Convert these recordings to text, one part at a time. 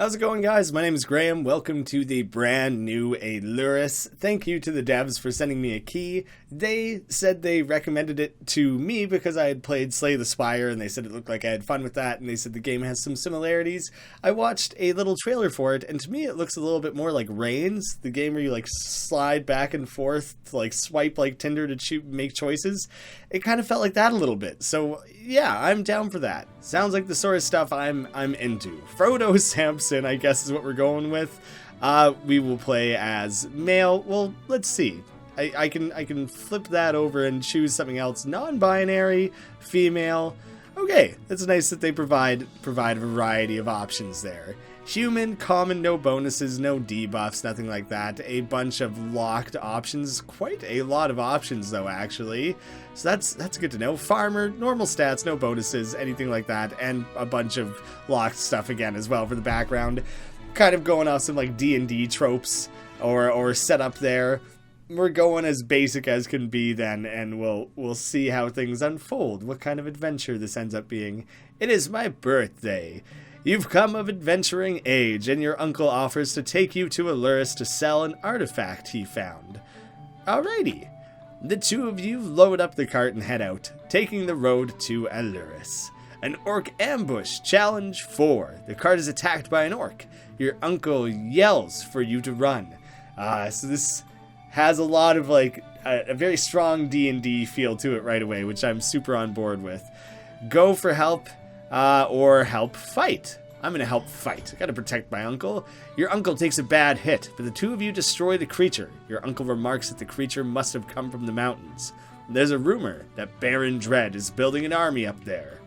How's it going, guys? My name is Graeme. Welcome to the brand new Alluris. Thank you to the devs for sending me a key. They said they recommended it to me because I had played Slay the Spire, and they said it looked like I had fun with that, and they said the game has some similarities. I watched a little trailer for it, and to me it looks a little bit more like Reigns, the game where you slide back and forth to swipe like Tinder to make choices. It kind of felt like that a little bit, so yeah, I'm down for that. Sounds like the sort of stuff I'm into. Frodo Samson, I guess, is what we're going with. We will play as male. Well, let's see. I can flip that over and choose something else. Non-binary, female. Okay, it's nice that they provide a variety of options there. Human, common, no bonuses, no debuffs, nothing like that. A bunch of locked options. Quite a lot of options, though, actually. So that's good to know. Farmer, normal stats, no bonuses, anything like that. And a bunch of locked stuff again as well for the background. Kind of going off some D&D tropes or setup there. We're going as basic as can be then, and we'll see how things unfold. What kind of adventure this ends up being. It is my birthday. You've come of adventuring age, and your uncle offers to take you to Alluris to sell an artifact he found. Alrighty. The two of you load up the cart and head out, taking the road to Alluris. An orc ambush, challenge 4. The cart is attacked by an orc. Your uncle yells for you to run. So this has a lot of a very strong D&D feel to it right away, which I'm super on board with. Go for help. Or help fight. I'm going to help fight. I got to protect my uncle. Your uncle takes a bad hit, but the two of you destroy the creature. Your uncle remarks that the creature must have come from the mountains. There's a rumor that Baron Dread is building an army up there.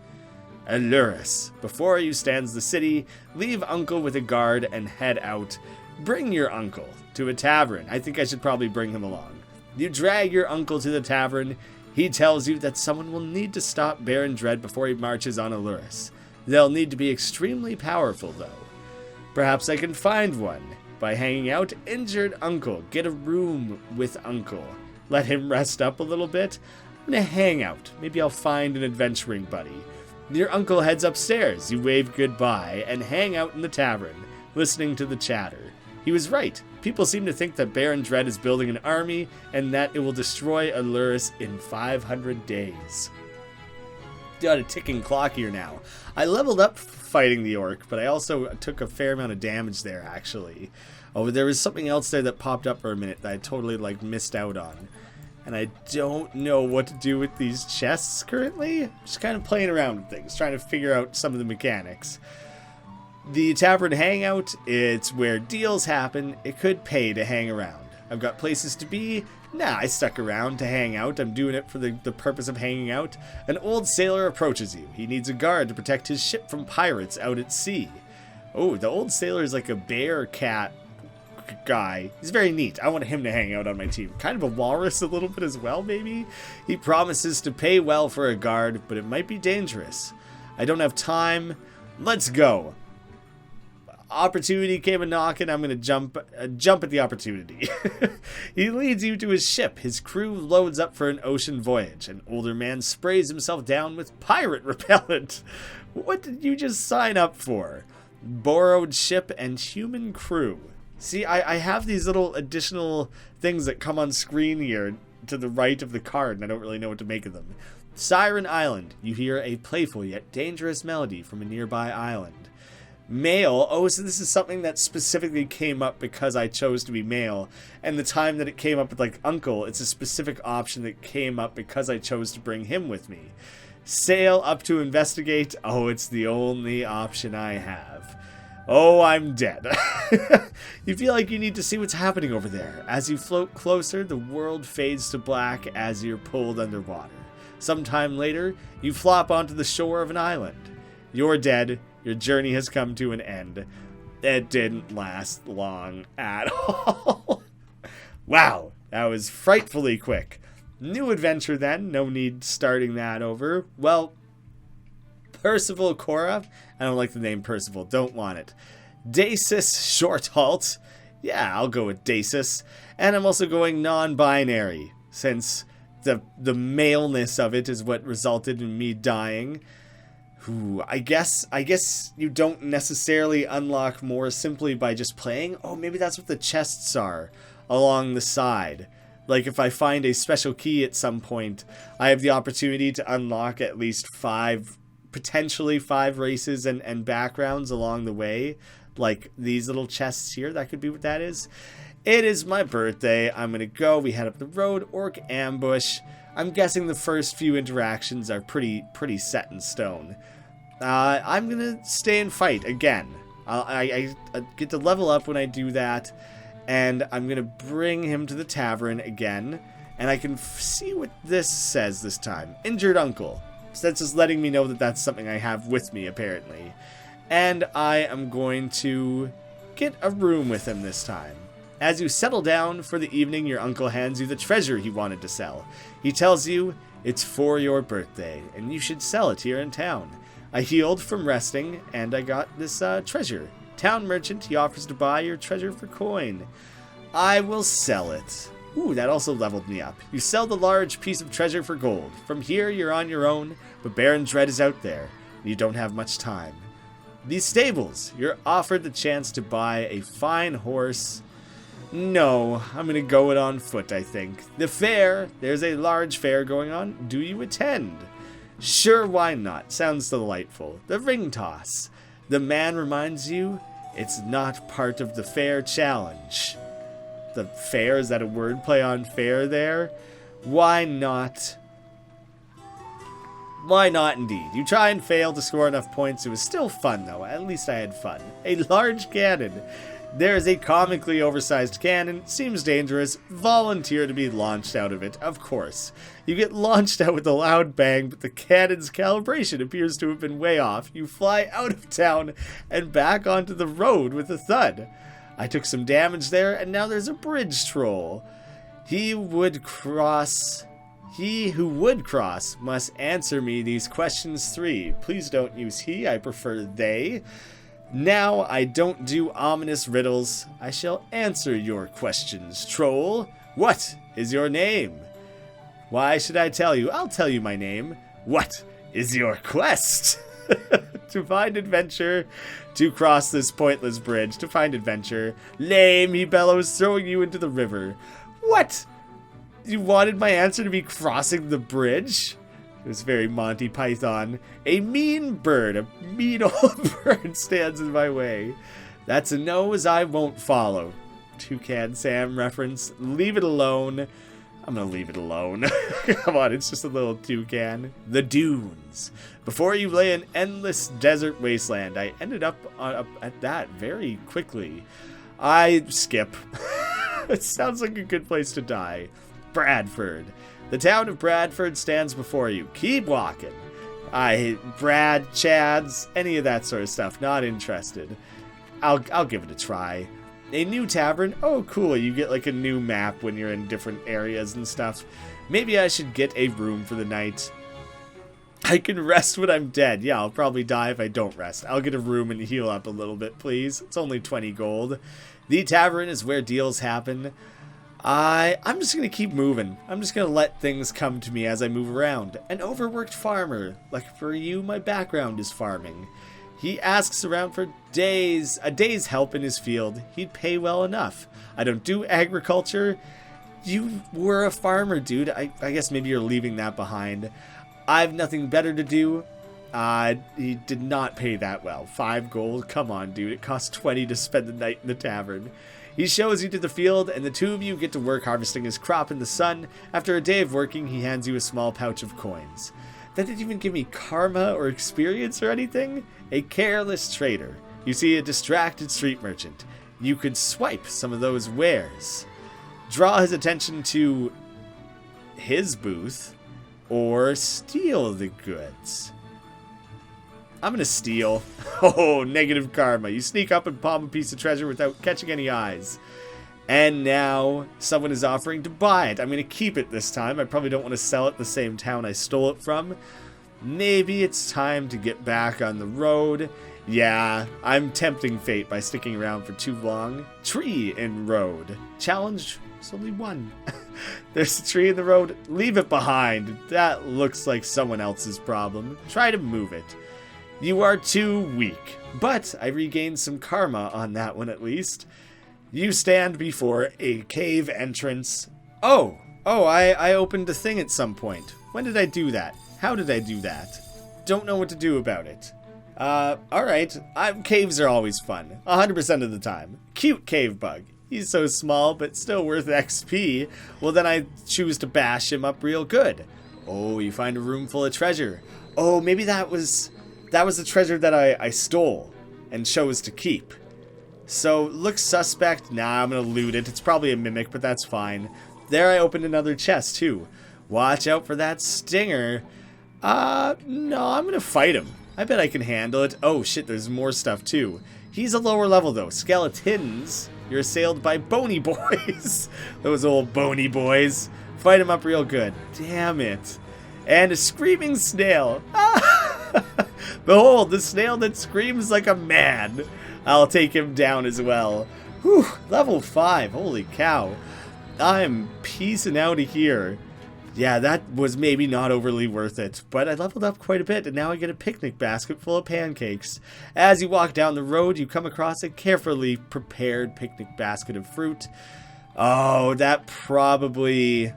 Alluris. Before you stands the city. Leave uncle with a guard and head out. Bring your uncle to a tavern. I think I should probably bring him along. You drag your uncle to the tavern. He tells you that someone will need to stop Baron Dread before he marches on Alluris. They'll need to be extremely powerful, though. Perhaps I can find one. By hanging out, injured uncle. Get a room with uncle. Let him rest up a little bit. I'm gonna hang out. Maybe I'll find an adventuring buddy. Your uncle heads upstairs. You wave goodbye and hang out in the tavern, listening to the chatter. He was right. People seem to think that Baron Dread is building an army and that it will destroy Alluris in 500 days. Got a ticking clock here now. I leveled up fighting the orc, but I also took a fair amount of damage there, actually. Oh, there was something else there that popped up for a minute that I totally missed out on. And I don't know what to do with these chests currently. Just kind of playing around with things, trying to figure out some of the mechanics. The tavern hangout, it's where deals happen. It could pay to hang around. I've got places to be. Nah, I stuck around to hang out. I'm doing it for the purpose of hanging out. An old sailor approaches you. He needs a guard to protect his ship from pirates out at sea. Oh, the old sailor is like a bear cat guy. He's very neat. I want him to hang out on my team. Kind of a walrus a little bit as well, maybe? He promises to pay well for a guard, but it might be dangerous. I don't have time. Let's go. Opportunity came a knocking. I'm going to jump at the opportunity. He leads you to his ship. His crew loads up for an ocean voyage. An older man sprays himself down with pirate repellent. What did you just sign up for? Borrowed ship and human crew. See, I have these little additional things that come on screen here to the right of the card, and I don't really know what to make of them. Siren Island. You hear a playful yet dangerous melody from a nearby island. Male. Oh, so this is something that specifically came up because I chose to be male. And the time that it came up with uncle, it's a specific option that came up because I chose to bring him with me. Sail up to investigate. Oh, it's the only option I have. Oh, I'm dead. You feel like you need to see what's happening over there. As you float closer, the world fades to black as you're pulled underwater. Sometime later, you flop onto the shore of an island. You're dead. Your journey has come to an end. It didn't last long at all. Wow, that was frightfully quick. New adventure then, no need starting that over. Well, Percival Cora. I don't like the name Percival, don't want it. Dacis Short Halt. Yeah, I'll go with Dacis. And I'm also going non-binary, since the maleness of it is what resulted in me dying. Ooh, I guess you don't necessarily unlock more simply by just playing. Oh, maybe that's what the chests are along the side. Like if I find a special key at some point, I have the opportunity to unlock at least potentially five races and backgrounds along the way. Like these little chests here, that could be what that is. It is my birthday. I'm going to go. We head up the road. Orc ambush. I'm guessing the first few interactions are pretty set in stone. I'm going to stay and fight again. I get to level up when I do that. And I'm going to bring him to the tavern again. And I can see what this says this time. Injured uncle. So that's just letting me know that that's something I have with me, apparently. And I am going to get a room with him this time. As you settle down for the evening, your uncle hands you the treasure he wanted to sell. He tells you it's for your birthday, and you should sell it here in town. I healed from resting, and I got this treasure. Town merchant, he offers to buy your treasure for coin. I will sell it. Ooh, that also leveled me up. You sell the large piece of treasure for gold. From here, you're on your own, but Baron Dread is out there, and you don't have much time. These stables, you're offered the chance to buy a fine horse. No, I'm going to go it on foot, I think. The fair, there's a large fair going on. Do you attend? Sure, why not? Sounds delightful. The ring toss. The man reminds you it's not part of the fair challenge. The fair, is that a wordplay on fair there? Why not? Why not indeed? You try and fail to score enough points. It was still fun though. At least I had fun. A large cannon. There is a comically oversized cannon. Seems dangerous. Volunteer to be launched out of it. Of course. You get launched out with a loud bang, but the cannon's calibration appears to have been way off. You fly out of town and back onto the road with a thud. I took some damage there, and now there's a bridge troll. He who would cross must answer me these questions 3. Please don't use he, I prefer they. Now I don't do ominous riddles. I shall answer your questions, troll. What is your name? Why should I tell you? I'll tell you my name. What is your quest? To find adventure, to cross this pointless bridge, to find adventure. Lame, he bellows, throwing you into the river. What? You wanted my answer to be crossing the bridge? It was very Monty Python. A mean bird, a mean old bird stands in my way. That's a nose I won't follow. Toucan Sam reference. Leave it alone. I'm gonna leave it alone. Come on, it's just a little toucan. The dunes. Before you lay an endless desert wasteland. I ended up at that very quickly. I skip. It sounds like a good place to die. Bradford. The town of Bradford stands before you. Keep walking. I hate Brad, Chads, any of that sort of stuff. Not interested. I'll give it a try. A new tavern? Oh, cool. You get like a new map when you're in different areas and stuff. Maybe I should get a room for the night. I can rest when I'm dead. Yeah, I'll probably die if I don't rest. I'll get a room and heal up a little bit, please. It's only 20 gold. The tavern is where deals happen. I'm just going to keep moving. I'm just going to let things come to me as I move around. An overworked farmer. Like for you, my background is farming. He asks around for a day's help in his field. He'd pay well enough. I don't do agriculture. You were a farmer, dude. I guess maybe you're leaving that behind. I've nothing better to do. He did not pay that well. 5 gold? Come on, dude. It costs 20 to spend the night in the tavern. He shows you to the field, and the two of you get to work harvesting his crop in the sun. After a day of working, he hands you a small pouch of coins. That didn't even give me karma or experience or anything. A careless trader. You see a distracted street merchant. You could swipe some of those wares. Draw his attention to his booth, or steal the goods. I'm gonna steal. Oh, negative karma. You sneak up and palm a piece of treasure without catching any eyes. And now someone is offering to buy it. I'm gonna keep it this time. I probably don't want to sell it the same town I stole it from. Maybe it's time to get back on the road. Yeah, I'm tempting fate by sticking around for too long. Tree in road. Challenge, there's only one. There's a tree in the road. Leave it behind. That looks like someone else's problem. Try to move it. You are too weak. But I regained some karma on that one at least. You stand before a cave entrance. I opened a thing at some point. When did I do that? How did I do that? Don't know what to do about it. Alright. Caves are always fun. 100% of the time. Cute cave bug. He's so small, but still worth XP. Well, then I choose to bash him up real good. Oh, you find a room full of treasure. Oh, maybe that was the treasure that I stole and chose to keep. So, looks suspect. Nah, I'm gonna loot it. It's probably a mimic, but that's fine. There I opened another chest, too. Watch out for that stinger. No, I'm gonna fight him. I bet I can handle it. Oh, shit, there's more stuff, too. He's a lower level, though. Skeletons. You're assailed by bony boys. Those old bony boys. Fight him up real good. Damn it. And a screaming snail. Behold, the snail that screams like a man. I'll take him down as well. Whew, level 5. Holy cow. I'm peacing out of here. Yeah, that was maybe not overly worth it, but I leveled up quite a bit, and now I get a picnic basket full of pancakes. As you walk down the road, you come across a carefully prepared picnic basket of fruit. Oh, that probably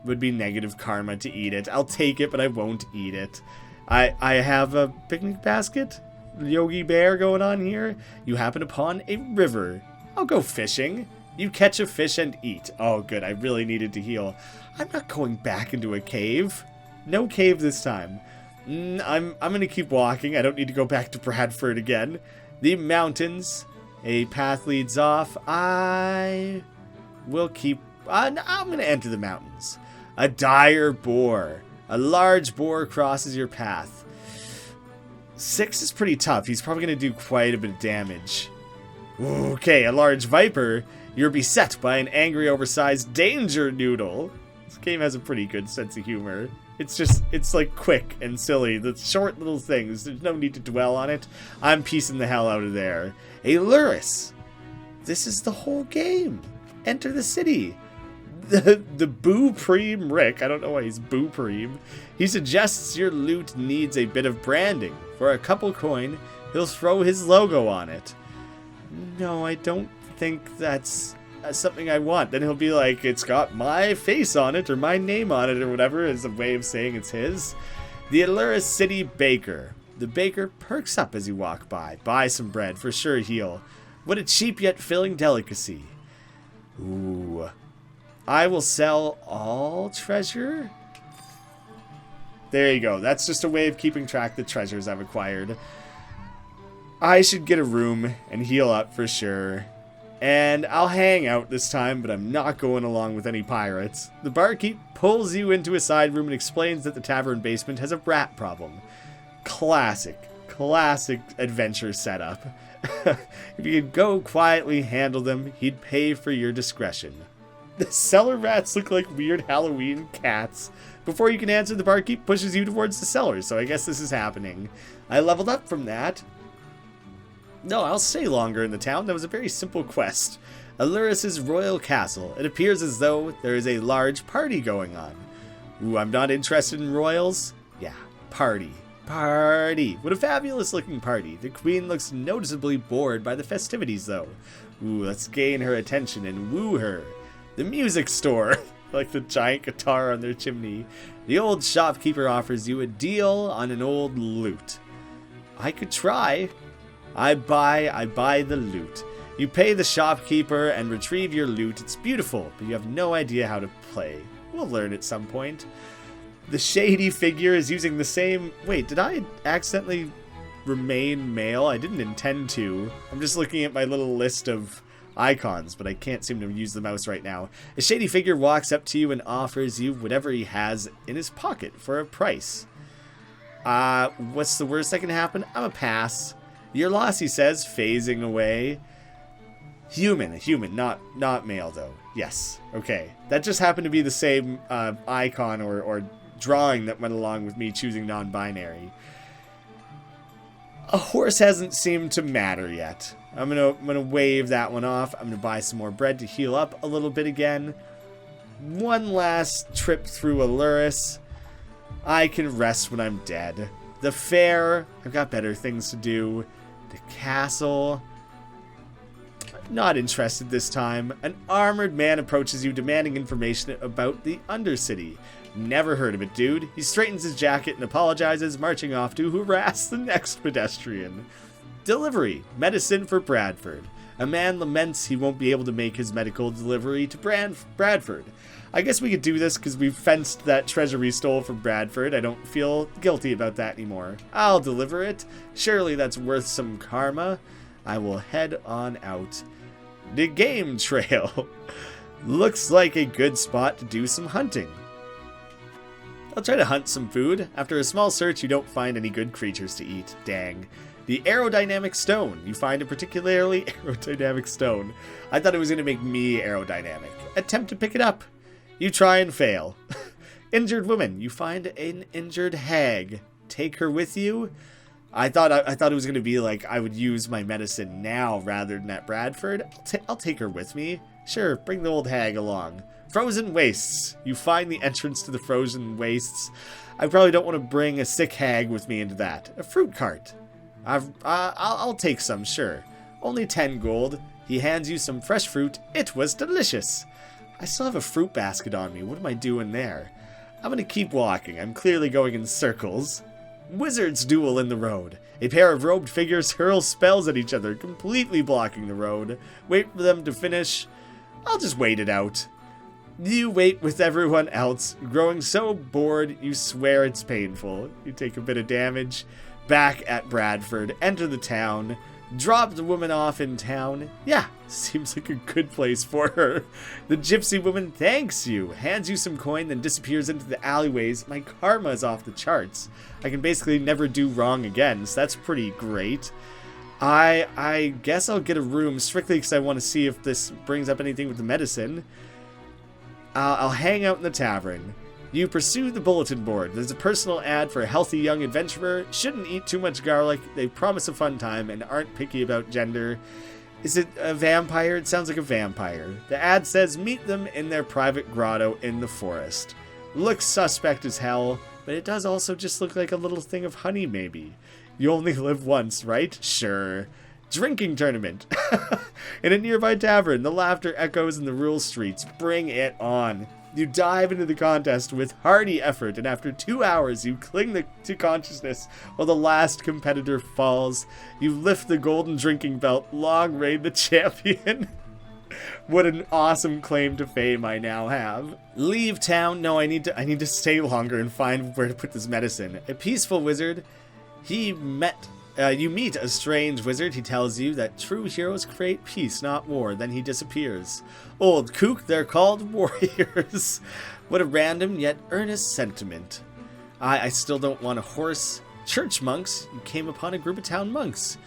would be negative karma to eat it. I'll take it, but I won't eat it. I have a picnic basket, Yogi Bear going on here. You happen upon a river. I'll go fishing. You catch a fish and eat. Oh, good. I really needed to heal. I'm not going back into a cave. No cave this time. I'm going to keep walking. I don't need to go back to Bradford again. The mountains. A path leads off. I will keep... I'm going to enter the mountains. A dire boar. A large boar crosses your path. 6 is pretty tough. He's probably going to do quite a bit of damage. Okay, a large viper. You're beset by an angry, oversized danger noodle. This game has a pretty good sense of humor. It's like quick and silly. The short little things. There's no need to dwell on it. I'm piecing the hell out of there. Alluris. This is the whole game. Enter the city. The Boo Preem Rick. I don't know why he's Boo Preem. He suggests your loot needs a bit of branding. For a couple coin, he'll throw his logo on it. No, I don't think that's something I want. Then he'll be like, it's got my face on it or my name on it or whatever as a way of saying it's his. The Alluris City Baker. The baker perks up as you walk by. Buy some bread, for sure he'll. What a cheap yet filling delicacy. Ooh. I will sell all treasure? There you go. That's just a way of keeping track of the treasures I've acquired. I should get a room and heal up for sure. And I'll hang out this time, but I'm not going along with any pirates. The barkeep pulls you into a side room and explains that the tavern basement has a rat problem. Classic adventure setup. If you could go quietly handle them, he'd pay for your discretion. The cellar rats look like weird Halloween cats. Before you can answer, the barkeep pushes you towards the cellar, so I guess this is happening. I leveled up from that. No, I'll stay longer in the town. That was a very simple quest. Alluris' royal castle. It appears as though there is a large party going on. Ooh, I'm not interested in royals? Yeah, party. Party. What a fabulous looking party. The queen looks noticeably bored by the festivities, though. Ooh, let's gain her attention and woo her. The music store. Like the giant guitar on their chimney. The old shopkeeper offers you a deal on an old lute. I could try. I buy the loot. You pay the shopkeeper and retrieve your loot. It's beautiful, but you have no idea how to play. We'll learn at some point. The shady figure is using the same... Wait, did I accidentally remain male? I didn't intend to. I'm just looking at my little list of icons, but I can't seem to use the mouse right now. A shady figure walks up to you and offers you whatever he has in his pocket for a price. What's the worst that can happen? I'm a pass. Your loss, he says, phasing away. Human, not male, though. Yes, okay. That just happened to be the same icon or drawing that went along with me choosing non-binary. A horse hasn't seemed to matter yet. I'm gonna wave that one off. I'm gonna buy some more bread to heal up a little bit again. One last trip through Alluris. I can rest when I'm dead. The fair, I've got better things to do. The castle, not interested this time. An armored man approaches you demanding information about the Undercity. Never heard of it, dude. He straightens his jacket and apologizes, marching off to harass the next pedestrian. Delivery, medicine for Bradford. A man laments he won't be able to make his medical delivery to Bradford. I guess we could do this because we fenced that treasure we stole from Bradford. I don't feel guilty about that anymore. I'll deliver it. Surely that's worth some karma. I will head on out. The game trail. Looks like a good spot to do some hunting. I'll try to hunt some food. After a small search, you don't find any good creatures to eat. Dang. The aerodynamic stone. You find a particularly aerodynamic stone. I thought it was going to make me aerodynamic. Attempt to pick it up. You try and fail. Injured woman. You find an injured hag. Take her with you. I thought it was going to be like I would use my medicine now rather than at Bradford. I'll take her with me. Sure, bring the old hag along. Frozen wastes. You find the entrance to the frozen wastes. I probably don't want to bring a sick hag with me into that. A fruit cart. I'll take some, sure. Only 10 gold. He hands you some fresh fruit. It was delicious. I still have a fruit basket on me. What am I doing there? I'm going to keep walking. I'm clearly going in circles. Wizards duel in the road. A pair of robed figures hurl spells at each other, completely blocking the road. Wait for them to finish. I'll just wait it out. You wait with everyone else, growing so bored you swear it's painful. You take a bit of damage. Back at Bradford, enter the town. Drop the woman off in town. Yeah, seems like a good place for her. The gypsy woman thanks you, hands you some coin, then disappears into the alleyways. My karma is off the charts. I can basically never do wrong again, so that's pretty great. I guess I'll get a room strictly because I want to see if this brings up anything with the medicine. I'll hang out in the tavern. You pursue the bulletin board. There's a personal ad for a healthy young adventurer. Shouldn't eat too much garlic. They promise a fun time and aren't picky about gender. Is it a vampire? It sounds like a vampire. The ad says meet them in their private grotto in the forest. Looks suspect as hell, but it does also just look like a little thing of honey maybe. You only live once, right? Sure. Drinking tournament. In a nearby tavern, the laughter echoes in the rural streets. Bring it on. You dive into the contest with hearty effort, and after 2 hours, you cling to consciousness while the last competitor falls. You lift the golden drinking belt. Long reign the champion. What an awesome claim to fame I now have. Leave town. No, I need to stay longer and find where to put this medicine. A peaceful wizard. You meet a strange wizard. He tells you that true heroes create peace, not war. Then he disappears. Old kook, they're called warriors. What a random yet earnest sentiment. I still don't want a horse. Church monks. You came upon a group of town monks.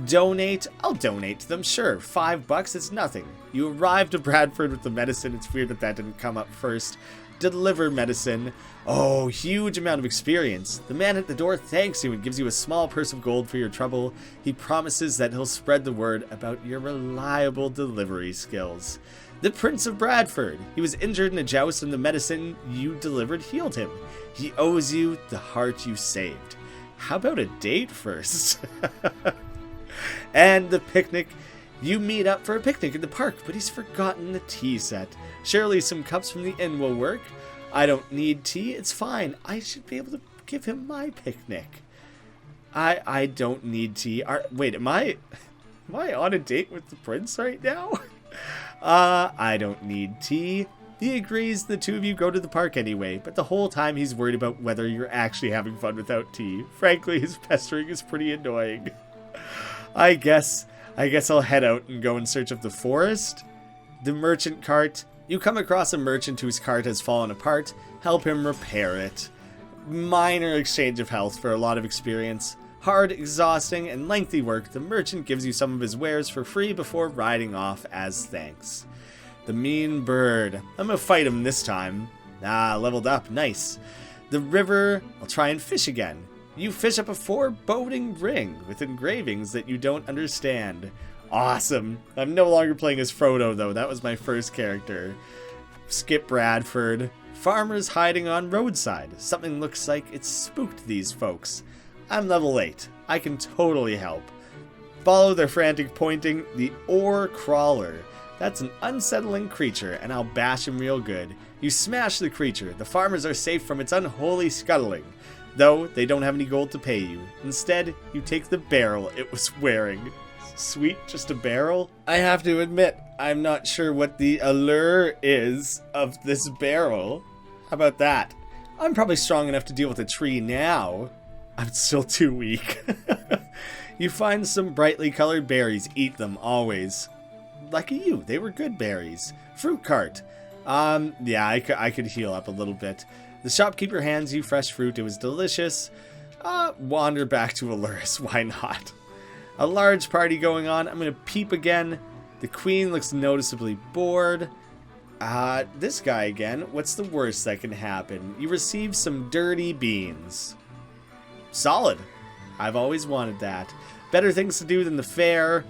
Donate. I'll donate to them, sure. $5, it's nothing. You arrived to Bradford with the medicine. It's weird that didn't come up first. Deliver medicine. Oh, huge amount of experience. The man at the door thanks you and gives you a small purse of gold for your trouble. He promises that he'll spread the word about your reliable delivery skills. The Prince of Bradford. He was injured in a joust and the medicine you delivered healed him. He owes you the heart you saved. How about a date first? And the picnic. You meet up for a picnic in the park, but he's forgotten the tea set. Surely some cups from the inn will work. I don't need tea, it's fine. I should be able to give him my picnic. I don't need tea. Wait, am I on a date with the prince right now? I don't need tea. He agrees the two of you go to the park anyway, but the whole time he's worried about whether you're actually having fun without tea. Frankly, his pestering is pretty annoying. I guess I'll head out and go in search of the forest. The merchant cart. You come across a merchant whose cart has fallen apart. Help him repair it. Minor exchange of health for a lot of experience. Hard, exhausting, and lengthy work. The merchant gives you some of his wares for free before riding off as thanks. The mean bird. I'm gonna fight him this time. Leveled up. Nice. The river. I'll try and fish again. You fish up a foreboding ring with engravings that you don't understand. Awesome. I'm no longer playing as Frodo, though. That was my first character. Skip Bradford. Farmers hiding on roadside. Something looks like it's spooked these folks. I'm level 8. I can totally help. Follow their frantic pointing. The ore crawler. That's an unsettling creature, and I'll bash him real good. You smash the creature. The farmers are safe from its unholy scuttling, though they don't have any gold to pay you. Instead, you take the barrel it was wearing. Sweet, just a barrel? I have to admit, I'm not sure what the allure is of this barrel. How about that? I'm probably strong enough to deal with a tree now. I'm still too weak. You find some brightly colored berries. Eat them, always. Lucky you, they were good berries. Fruit cart. Yeah, I could heal up a little bit. The shopkeeper hands you fresh fruit. It was delicious. Wander back to Alluris. Why not? A large party going on. I'm going to peep again. The queen looks noticeably bored. This guy again. What's the worst that can happen? You receive some dirty beans. Solid. I've always wanted that. Better things to do than the fair.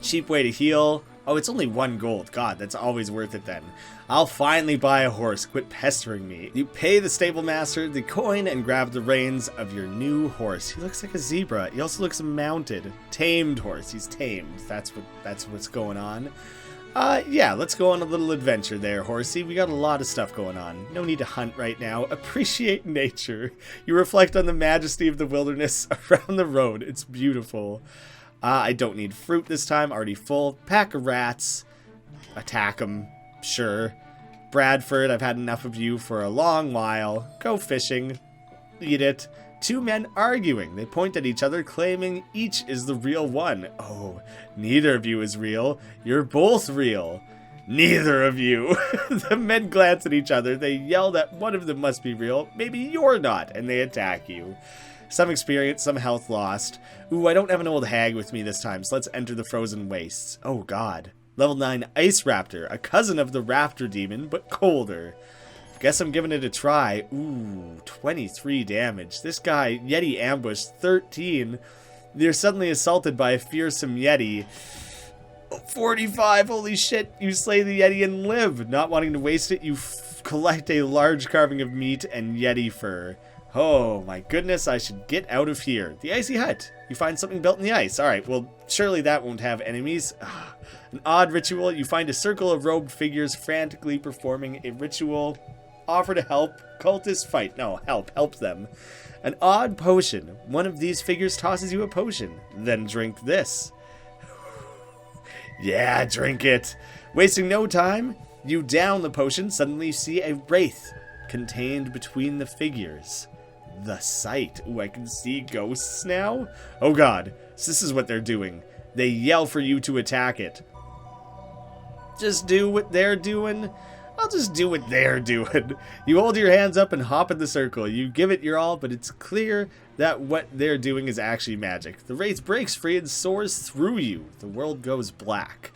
Cheap way to heal. Oh, it's only 1 gold. God, that's always worth it then. I'll finally buy a horse. Quit pestering me. You pay the stable master the coin and grab the reins of your new horse. He looks like a zebra. He also looks mounted. Tamed horse. He's tamed. That's what's going on. Yeah, let's go on a little adventure there, horsey. We got a lot of stuff going on. No need to hunt right now. Appreciate nature. You reflect on the majesty of the wilderness around the road. It's beautiful. I don't need fruit this time. Already full. Pack of rats. Attack them. Sure. Bradford, I've had enough of you for a long while. Go fishing. Eat it. 2 men arguing. They point at each other, claiming each is the real one. Oh, neither of you is real. You're both real. Neither of you. The men glance at each other. They yell that one of them must be real. Maybe you're not. And they attack you. Some experience, some health lost. Ooh, I don't have an old hag with me this time, so let's enter the frozen wastes. Oh, God. Level 9 Ice Raptor. A cousin of the Raptor Demon, but colder. Guess I'm giving it a try. Ooh, 23 damage. This guy, Yeti ambush, 13. You're suddenly assaulted by a fearsome Yeti. 45, holy shit. You slay the Yeti and live. Not wanting to waste it, you collect a large carving of meat and Yeti fur. Oh my goodness, I should get out of here. The icy hut. You find something built in the ice. Alright, well, surely that won't have enemies. An odd ritual. You find a circle of robed figures frantically performing a ritual. Offer to help. Cultists fight. No, help them. An odd potion. One of these figures tosses you a potion. Then drink this. Yeah, drink it. Wasting no time, you down the potion. Suddenly you see a wraith contained between the figures. The sight. Ooh, I can see ghosts now? Oh god, so this is what they're doing. They yell for you to attack it. Just do what they're doing? I'll just do what they're doing. You hold your hands up and hop in the circle. You give it your all, but it's clear that what they're doing is actually magic. The wraith breaks free and soars through you. The world goes black.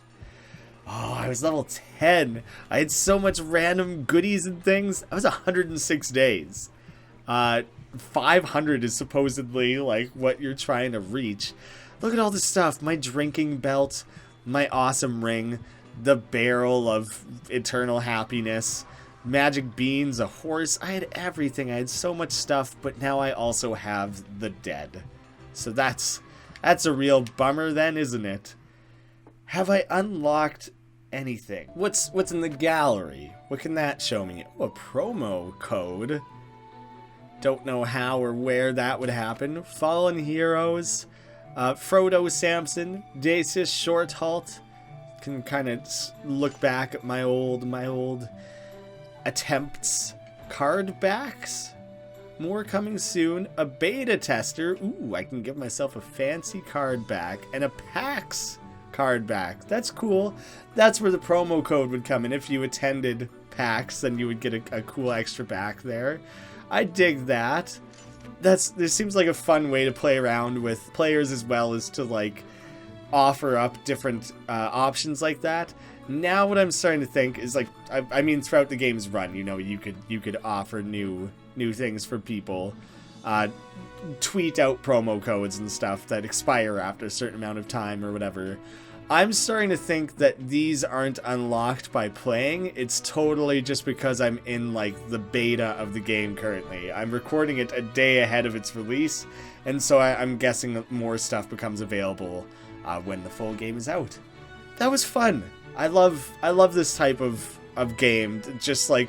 Oh, I was level 10. I had so much random goodies and things. I was 106 days. 500 is supposedly like what you're trying to reach. Look at all this stuff. My drinking belt, my awesome ring, the barrel of eternal happiness, magic beans, a horse. I had everything. I had so much stuff, but now I also have the dead. So that's a real bummer then, isn't it? Have I unlocked anything? What's in the gallery? What can that show me? Oh, a promo code. Don't know how or where that would happen. Fallen Heroes, Frodo Samson, Dacius Short Halt. Can kind of look back at my old attempts. Card backs. More coming soon. A beta tester. Ooh, I can give myself a fancy card back and a PAX card back. That's cool. That's where the promo code would come in. If you attended PAX, then you would get a cool extra back there. I dig that. This seems like a fun way to play around with players as well as to like offer up different options like that. Now what I'm starting to think is like, I mean throughout the game's run, you know, you could offer new things for people. Tweet out promo codes and stuff that expire after a certain amount of time or whatever. I'm starting to think that these aren't unlocked by playing. It's totally just because I'm in, like, the beta of the game currently. I'm recording it a day ahead of its release, and so I'm guessing that more stuff becomes available when the full game is out. That was fun. I love this type of game. Just, like,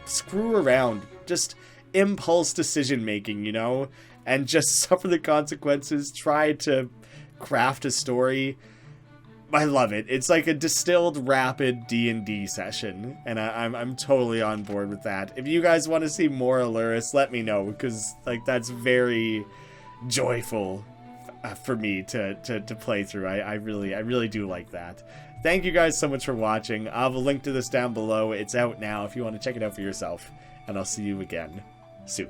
screw around. Just impulse decision making, you know? And just suffer the consequences. Try to craft a story. I love it. It's like a distilled, rapid D&D session, and I'm totally on board with that. If you guys want to see more Alluris, let me know, because like that's very joyful for me to play through. I really do like that. Thank you guys so much for watching. I'll have a link to this down below. It's out now if you want to check it out for yourself, and I'll see you again soon.